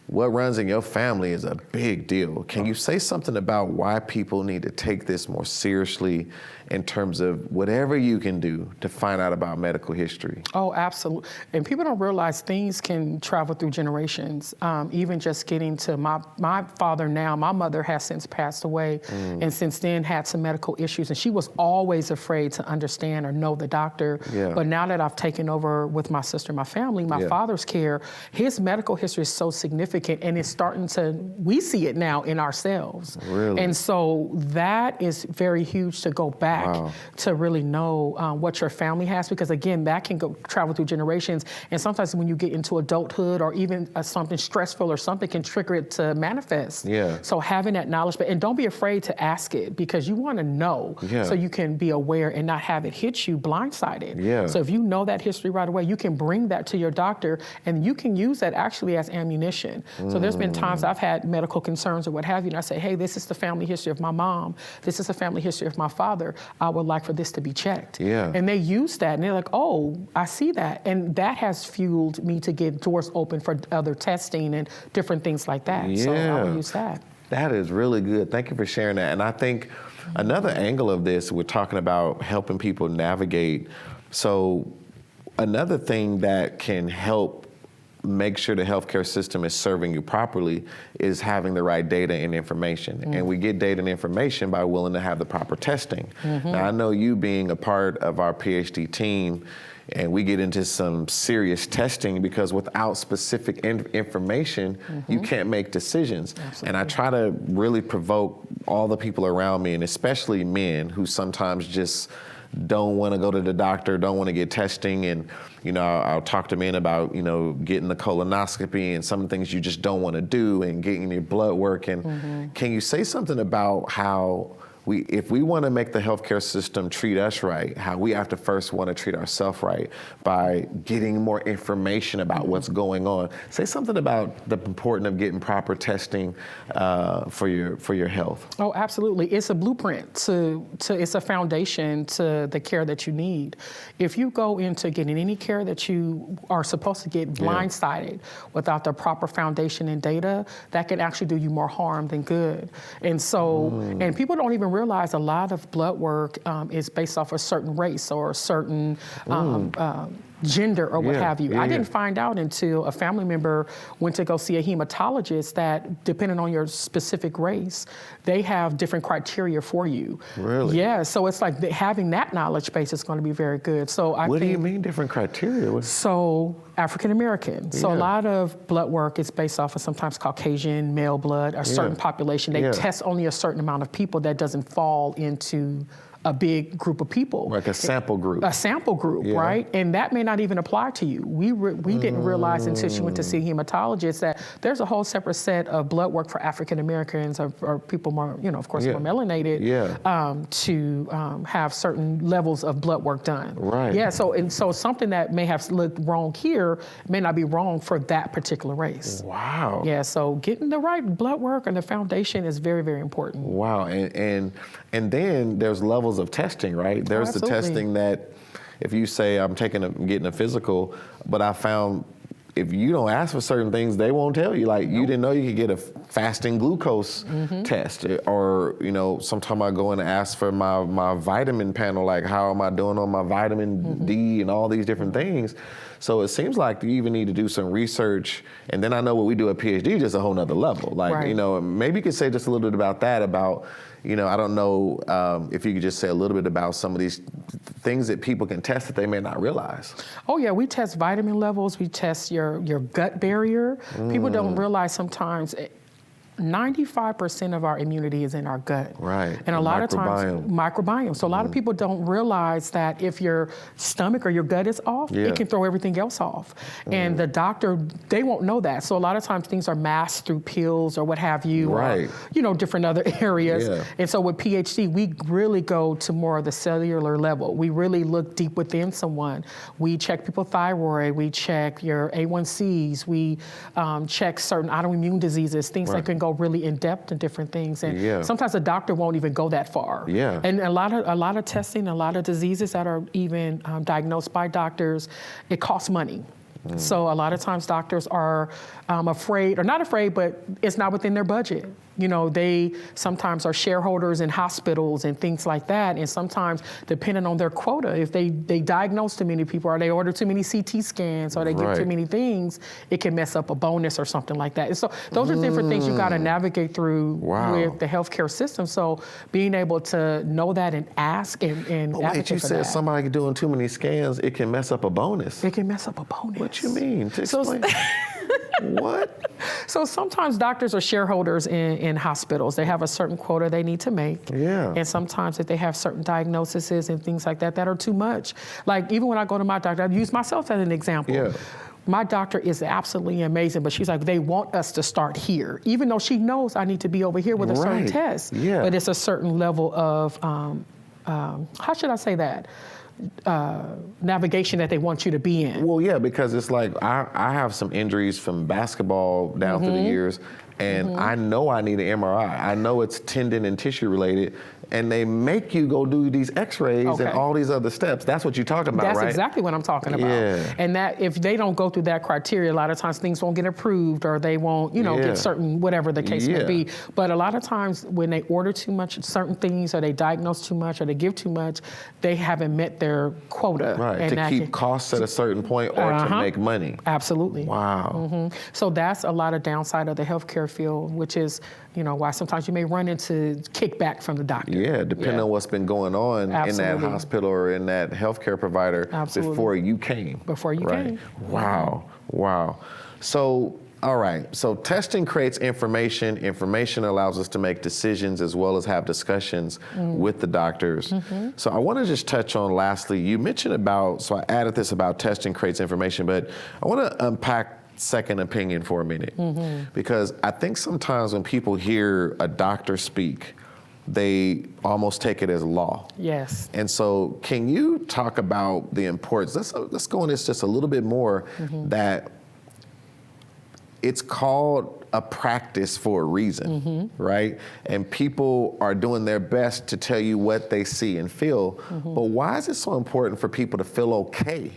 what runs in your family is a big deal. Can you say something about why people need to take this more seriously in terms of whatever you can do to find out about medical history?
Oh, absolutely. And people don't realize things can travel through generations. Even just getting to my father now, my mother has since passed away, and since then had some medical issues. And she was always afraid to understand or know the doctor.
Yeah.
But now that I've taken over with my sister, my family, my father's care, his medical history is so significant, and it's we see it now in ourselves.
Really?
And so that is very huge to go back to really know what your family has, because again, that can travel through generations. And sometimes when you get into adulthood or even something stressful or something can trigger it to manifest.
Yeah.
So having that knowledge, and don't be afraid to ask it, because you want to know so you can be aware and not have it hit you blindsided.
Yeah.
So if you know that history right away, you can bring that to your doctor, and you can use that actually as ammunition. So there's been times I've had medical concerns or what have you, and I say, hey, this is the family history of my mom. This is the family history of my father. I would like for this to be checked.
Yeah.
And they use that, and they're like, oh, I see that. And that has fueled me to get doors open for other testing and different things like that.
Yeah.
So I would use that.
That is really good. Thank you for sharing that. And I think another angle of this, we're talking about helping people navigate. So another thing that can help make sure the healthcare system is serving you properly is having the right data and information. And we get data and information by willing to have the proper testing. Now, I know you being a part of our PhD team, and we get into some serious testing, because without specific information, you can't make decisions.
Absolutely. And
I try to really provoke all the people around me, and especially men who sometimes just don't want to go to the doctor, don't want to get testing. And, I'll talk to men about, getting the colonoscopy and some things you just don't want to do, and getting your blood work. And can you say something about how if we want to make the healthcare system treat us right, how we have to first want to treat ourselves right by getting more information about what's going on? Say something about the importance of getting proper testing for your health.
Oh, absolutely. It's a blueprint it's a foundation to the care that you need. If you go into getting any care that you are supposed to get blindsided without the proper foundation and data, that can actually do you more harm than good. And so, and people don't even realize a lot of blood work is based off a certain race or a certain gender or what have you. I didn't find out until a family member went to go see a hematologist that, depending on your specific race, they have different criteria for you.
Really?
Yeah, so it's like having that knowledge base is going to be very good. So
What do you mean different criteria?
So African American. So a lot of blood work is based off of sometimes Caucasian male blood, a certain population. They test only a certain amount of people that doesn't fall into a big group of people.
Like a sample group.
A sample group, right? And that may not even apply to you. We didn't realize until she went to see a hematologist that there's a whole separate set of blood work for African Americans or people more, of course, more melanated to have certain levels of blood work done.
Right.
Yeah, so something that may have looked wrong here may not be wrong for that particular race.
Wow.
Yeah, so getting the right blood work and the foundation is very, very important.
Wow, and then there's levels of testing, right? There's the testing that if you say I'm getting a physical, but I found if you don't ask for certain things, they won't tell you. Like you didn't know you could get a fasting glucose test, or sometime I go and ask for my vitamin panel, like how am I doing on my vitamin D and all these different things. So it seems like you even need to do some research, and then I know what we do at PhD just a whole nother level. Like maybe you could say just a little bit about that. I don't know if you could just say a little bit about some of these things that people can test that they may not realize.
Oh yeah, we test vitamin levels, we test your gut barrier. People don't realize sometimes 95% of our immunity is in our gut.
Right.
And a lot of times, microbiome. So a lot of people don't realize that if your stomach or your gut is off, it can throw everything else off. And the doctor, they won't know that. So a lot of times things are masked through pills or what have you, or, different other areas. Yeah. And so with PhD, we really go to more of the cellular level. We really look deep within someone. We check people's thyroid, we check your A1Cs, we check certain autoimmune diseases, things that can go really in depth in different things, and sometimes a doctor won't even go that far. Yeah. And a lot of testing, a lot of diseases that are even diagnosed by doctors, it costs money. So a lot of times doctors are afraid, or not afraid, but it's not within their budget. They sometimes are shareholders in hospitals and things like that. And sometimes, depending on their quota, if they diagnose too many people, or they order too many CT scans, or they give too many things, it can mess up a bonus or something like that. And so those are different things you got to navigate through with the healthcare system. So being able to know that and ask and advocate
you
for
said
that.
somebody doing too many scans, it can mess up a bonus.
It can mess up a bonus.
What you mean? To explain. What?
So sometimes doctors are shareholders in hospitals. They have a certain quota they need to make. Yeah. And sometimes if they have certain diagnoses and things like that are too much. Like even when I go to my doctor, I use myself as an example. Yeah. My doctor is absolutely amazing, but she's like, they want us to start here, even though she knows I need to be over here with a certain test. Yeah. But it's a certain level of, how should I say that? Navigation that they want you to be in.
Well, yeah, because it's like I have some injuries from basketball down through the years, and I know I need an MRI. I know it's tendon and tissue related, and they make you go do these x-rays and all these other steps. That's what you're talking about, right?
That's exactly what I'm talking about. Yeah. And that if they don't go through that criteria, a lot of times things won't get approved, or they won't, get certain, whatever the case may be. But a lot of times when they order too much certain things, or they diagnose too much, or they give too much, they haven't met their quota.
Right, and to keep costs at a certain point, or to make money.
Absolutely.
Wow.
So that's a lot of downside of the healthcare field, which is, why sometimes you may run into kickback from the doctor.
Yeah, depending on what's been going on in that hospital or in that healthcare provider before you came.
Before you came.
Wow. So, all right. So testing creates information. Information allows us to make decisions as well as have discussions with the doctors. So I want to just touch on lastly, you mentioned so I added this about testing creates information, but I want to unpack second opinion for a minute, because I think sometimes when people hear a doctor speak, they almost take it as law.
Yes.
And so can you talk about the importance, let's go on this just a little bit more, that it's called a practice for a reason, right? And people are doing their best to tell you what they see and feel, but why is it so important for people to feel okay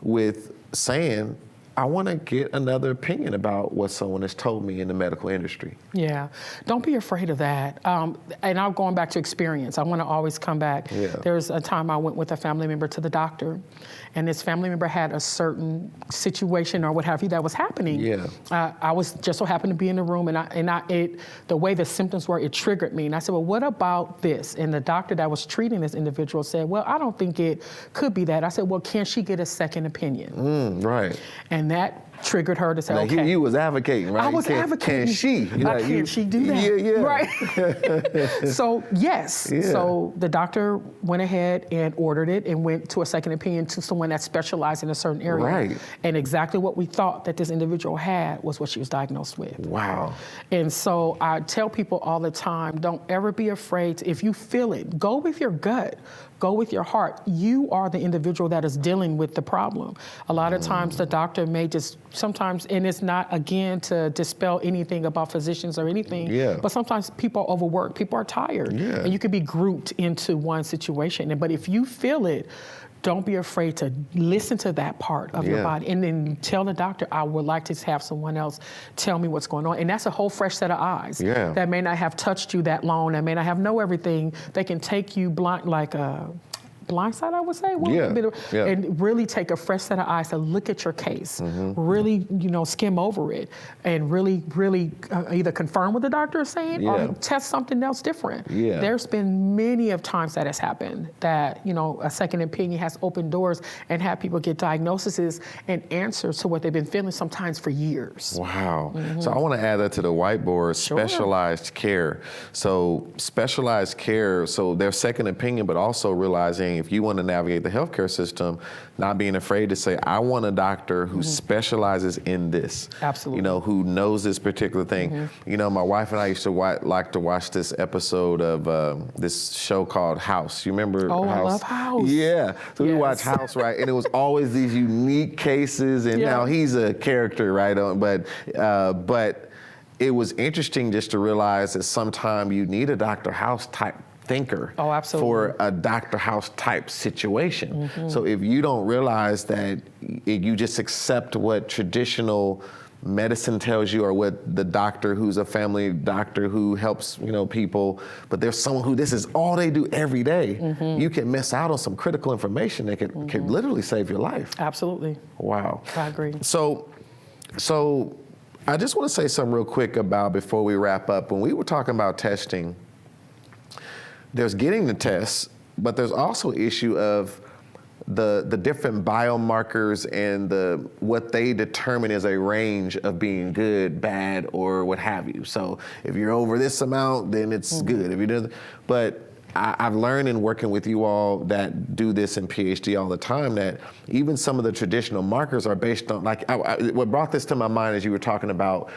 with saying, I want to get another opinion about what someone has told me in the medical industry?
Yeah, don't be afraid of that. And I'm going back to experience. I want to always come back. Yeah. There's a time I went with a family member to the doctor, and this family member had a certain situation or what have you that was happening. Yeah. I was just so happened to be in the room, and the way the symptoms were, it triggered me. And I said, well, what about this? And the doctor that was treating this individual said, well, I don't think it could be that. I said, well, can she get a second opinion?
Right.
And And that triggered her to say,
like
okay.
You was advocating, right?
I was advocating.
Can she?
Can she do that?
Yeah.
Right. So, yes.
Yeah.
So the doctor went ahead and ordered it and went to a second opinion to someone that specialized in a certain area.
Right.
And exactly what we thought that this individual had was what she was diagnosed with.
Wow.
And so I tell people all the time, don't ever be afraid. If you feel it, go with your gut. Go with your heart. You are the individual that is dealing with the problem. A lot of times the doctor may just sometimes, and it's not, again, to dispel anything about physicians or anything, but sometimes people are overworked, people are tired, and you can be grouped into one situation. But if you feel it, don't be afraid to listen to that part of your body and then tell the doctor, I would like to have someone else tell me what's going on. And that's a whole fresh set of eyes that may not have touched you that long, that may not have know everything. They can take you blind, like a blindside, I would say, and really take a fresh set of eyes to look at your case, really, skim over it, and really either confirm what the doctor is saying or test something else different. There's been many of times that has happened that, a second opinion has opened doors and had people get diagnoses and answers to what they've been feeling sometimes for years.
Wow. So I want to add that to the whiteboard, specialized care. So specialized care, so their second opinion, but also realizing if you want to navigate the healthcare system, not being afraid to say, I want a doctor who specializes in this.
Absolutely.
Who knows this particular thing. My wife and I used to like to watch this episode of this show called House. You remember House?
I love House.
Yeah. So we watch House, right? And it was always these unique cases, and now he's a character, right? But it was interesting just to realize that sometimes you need a Dr. House type thinker for a Dr. House type situation. So if you don't realize that you just accept what traditional medicine tells you or what the doctor who's a family doctor who helps people, but there's someone who this is all they do every day, you can miss out on some critical information that could literally save your life.
Absolutely.
Wow.
I agree.
So I just want to say something real quick about before we wrap up. When we were talking about testing, there's getting the tests, but there's also issue of the different biomarkers and what they determine as a range of being good, bad, or what have you. So if you're over this amount, then it's good. If you do, but I've learned in working with you all that do this in PhD all the time that even some of the traditional markers are based on, what brought this to my mind as you were talking about,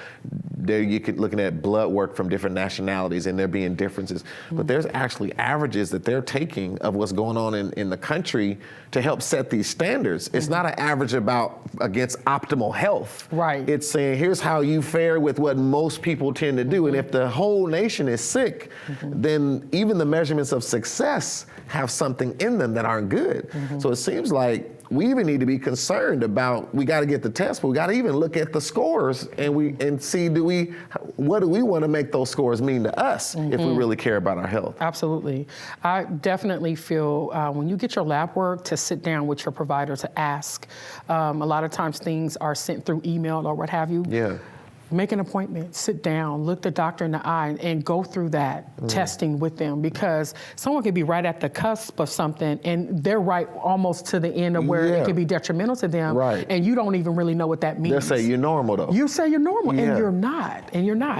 there you could looking at blood work from different nationalities and there being differences, but there's actually averages that they're taking of what's going on in the country to help set these standards. It's not an average against optimal health.
Right.
It's saying, here's how you fare with what most people tend to do. And if the whole nation is sick, then even the measurements of success have something in them that aren't good. So it seems like we even need to be concerned about, we got to get the test, but we got to even look at the scores and see, what do we want to make those scores mean to us if we really care about our health?
Absolutely. I definitely feel when you get your lab work to sit down with your provider to ask. A lot of times things are sent through email or what have you. Make an appointment, sit down, look the doctor in the eye, and go through that testing with them, because someone could be right at the cusp of something and they're right almost to the end of where it could be detrimental to them, and you don't even really know what that means.
They'll say you're normal though.
You say you're normal, and you're not,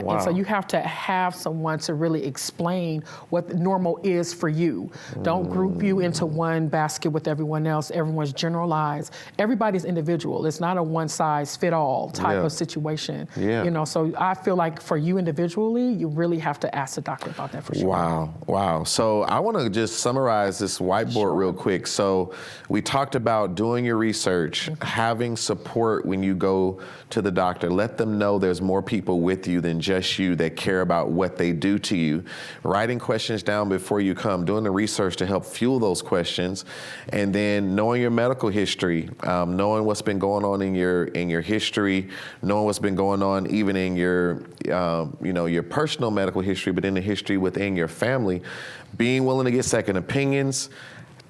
Wow.
And so you have to have someone to really explain what normal is for you. Don't group you into one basket with everyone else. Everyone's generalized. Everybody's individual. It's not a one-size-fit-all type of situation. So I feel like for you individually, you really have to ask the doctor about that for sure.
Wow. So I want to just summarize this whiteboard real quick. So we talked about doing your research, having support when you go to the doctor. Let them know there's more people with you than just you that care about what they do to you. Writing questions down before you come, doing the research to help fuel those questions, and then knowing your medical history, knowing what's been going on in your history, knowing what's been going on even in your your personal medical history, but in the history within your family, being willing to get second opinions,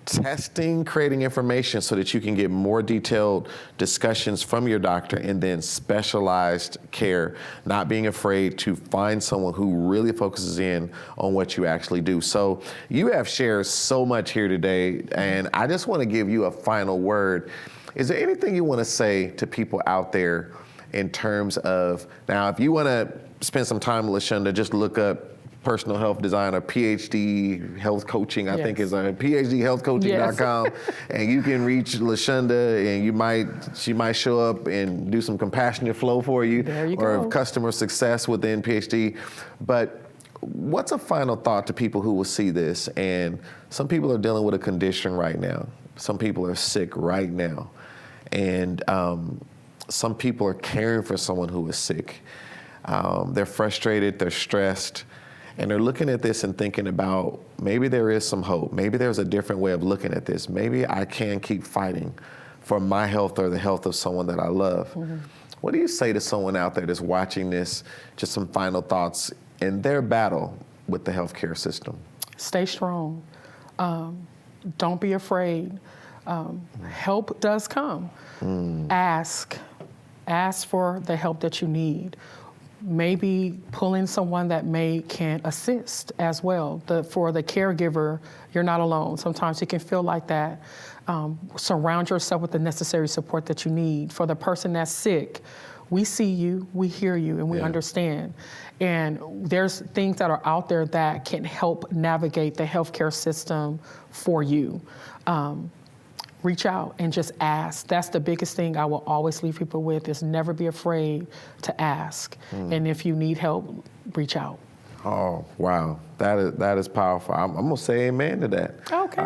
testing, creating information so that you can get more detailed discussions from your doctor, and then specialized care, not being afraid to find someone who really focuses in on what you actually do. So you have shared so much here today, and I just want to give you a final word. Is there anything you want to say to people out there in terms of, now if you want to spend some time with LaShunda, just look up personal health designer, PhD health coaching, I think is PhDhealthcoaching.com. Yes. And you can reach LaShunda, and she might show up and do some compassionate flow for you, or customer success within PhD. But what's a final thought to people who will see this? And some people are dealing with a condition right now. Some people are sick right now. And some people are caring for someone who is sick. They're frustrated, they're stressed, and they're looking at this and thinking about, maybe there is some hope. Maybe there's a different way of looking at this. Maybe I can keep fighting for my health or the health of someone that I love. Mm-hmm. What do you say to someone out there that's watching this, just some final thoughts in their battle with the healthcare system?
Stay strong. Don't be afraid. Help does come. Ask for the help that you need. Maybe pull in someone that can assist as well. For the caregiver, you're not alone. Sometimes it can feel like that. Surround yourself with the necessary support that you need. For the person that's sick, we see you, we hear you, and we understand. And there's things that are out there that can help navigate the healthcare system for you. Reach out and just ask. That's the biggest thing I will always leave people with, is never be afraid to ask. And if you need help, reach out.
Oh, wow. That is powerful. I'm going to say amen to that.
Okay,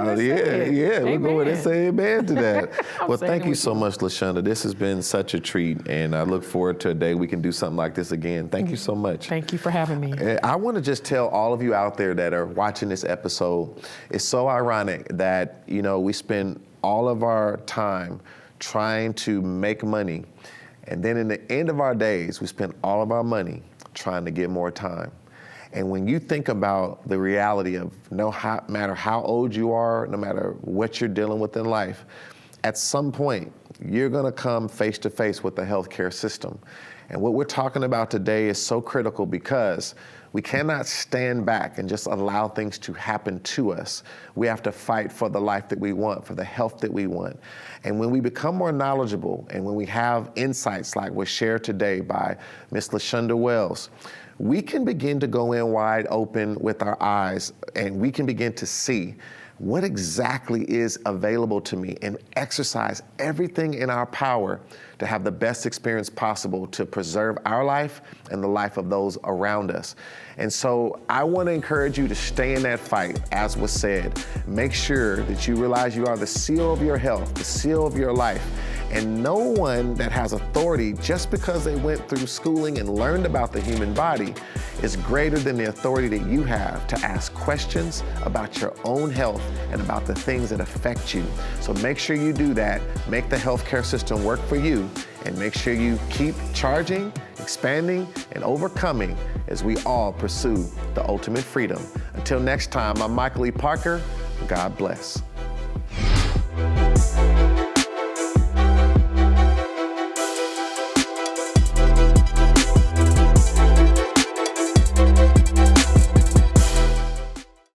we'll go ahead and say amen to that. Well, thank you so much, LaShunda. This has been such a treat, and I look forward to a day we can do something like this again. Thank you so much.
Thank you for having me.
I want to just tell all of you out there that are watching this episode, it's so ironic that, we spend all of our time trying to make money, and then in the end of our days, we spend all of our money trying to get more time. And when you think about the reality of no matter how old you are, no matter what you're dealing with in life, at some point, you're gonna come face to face with the healthcare system. And what we're talking about today is so critical, because we cannot stand back and just allow things to happen to us. We have to fight for the life that we want, for the health that we want. And when we become more knowledgeable, and when we have insights like was shared today by Miss LaShunda Wells, we can begin to go in wide open with our eyes, and we can begin to see what exactly is available to me, and exercise everything in our power to have the best experience possible to preserve our life and the life of those around us. And so I want to encourage you to stay in that fight. As was said, make sure that you realize you are the seal of your health, the seal of your life. And no one that has authority, just because they went through schooling and learned about the human body, is greater than the authority that you have to ask questions about your own health and about the things that affect you. So make sure you do that. Make the healthcare system work for you, and make sure you keep charging, expanding, and overcoming as we all pursue the ultimate freedom. Until next time, I'm Michael E. Parker. God bless.